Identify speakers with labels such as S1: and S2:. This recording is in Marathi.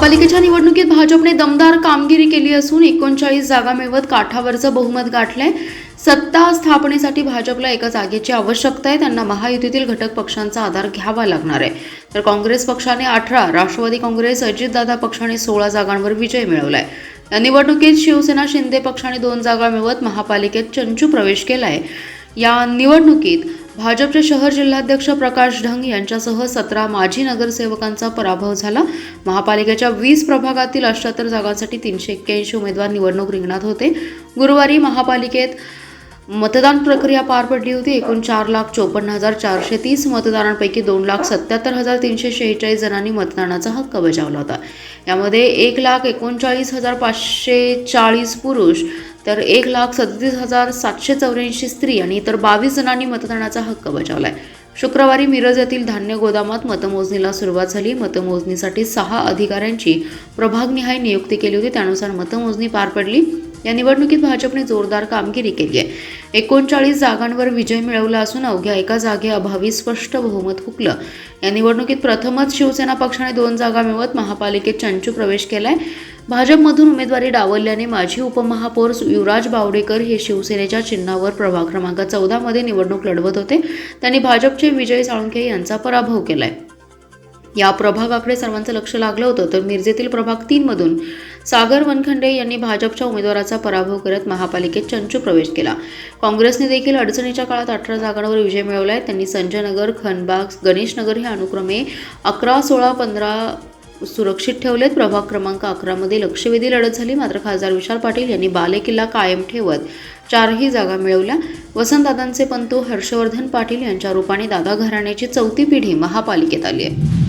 S1: महापालिकेच्या निवडणुकीत भाजपने दमदार कामगिरी केली असून 39 जागा मिळवत काठावरचं बहुमत गाठलंय। सत्ता स्थापनेसाठी भाजपला एका जागेची आवश्यकता आहे। त्यांना महायुतीतील घटक पक्षांचा आधार घ्यावा लागणार आहे। तर काँग्रेस पक्षाने 18, राष्ट्रवादी काँग्रेस, अजितदादा पक्षाने 16 जागांवर विजय मिळवलाय। या निवडणुकीत शिवसेना शिंदे पक्षाने 2 जागा मिळवत महापालिकेत चंचू प्रवेश केलाय। या निवडणुकीत भाजपचे शहर जिल्हाध्यक्ष प्रकाश ढंग यांच्यासह 17 माजी नगरसेवकांचा पराभव झाला। महापालिकेच्या 20 प्रभागातील 78 जागांसाठी 381 उमेदवार निवडणूक रिंगणात होते। गुरुवारी महापालिकेत मतदान प्रक्रिया पार पडली होती। एकूण 4,54,430 मतदारांपैकी 2,77,346 जणांनी मतदानाचा हक्क बजावला होता। यामध्ये 1,39,540 पुरुष तर 1,37,784 स्त्री आणि इतर 22 जणांनी मतदानाचा हक्क बजावलाय। शुक्रवारी मिरज येथील धान्य गोदामात मतमोजणीला सुरुवात झाली। मतमोजणीसाठी 6 अधिकाऱ्यांची प्रभागनिहाय नियुक्ती केली होती। त्यानुसार मतमोजणी पार पडली। या निवडणुकीत भाजपने जोरदार कामगिरी केली आहे। 39 जागांवर विजय मिळवला असून अवघ्या एका जागेअभावी स्पष्ट बहुमत हुकलं। या निवडणुकीत प्रथमच शिवसेना पक्षाने 2 जागा मिळवत महापालिकेत चंचू प्रवेश केलाय। भाजपमधून उमेदवारी डावलल्याने माजी उपमहापौर युवराज बावडेकर हे शिवसेनेच्या चिन्हावर प्रभाग क्रमांक 14 मध्ये निवडणूक लढवत होते। त्यांनी भाजपचे विजय साळुंखे यांचा पराभव केलाय। या प्रभागाकडे सर्वांचं लक्ष लागलं होतं। तर मिरजेतील प्रभाग 3 मधून सागर वनखंडे यांनी भाजपच्या उमेदवाराचा पराभव करत महापालिकेत चंचू प्रवेश केला। काँग्रेसने देखील अडचणीच्या काळात 18 जागांवर विजय मिळवलाय। त्यांनी संजय नगर, खनबाग, गणेश नगर हे अनुक्रमे 11, 16, 15 सुरक्षित ठेवलेत। प्रभाग क्रमांक 11 मध्ये लक्षवेधी लढत झाली। मात्र खासदार विशाल पाटील यांनी बालेकिल्ला कायम ठेवत 4ही जागा मिळवल्या। वसंतदादांचे पंतू हर्षवर्धन पाटील यांच्या रूपाने दादा घराण्याची 4थी पिढी महापालिकेत आली आहे।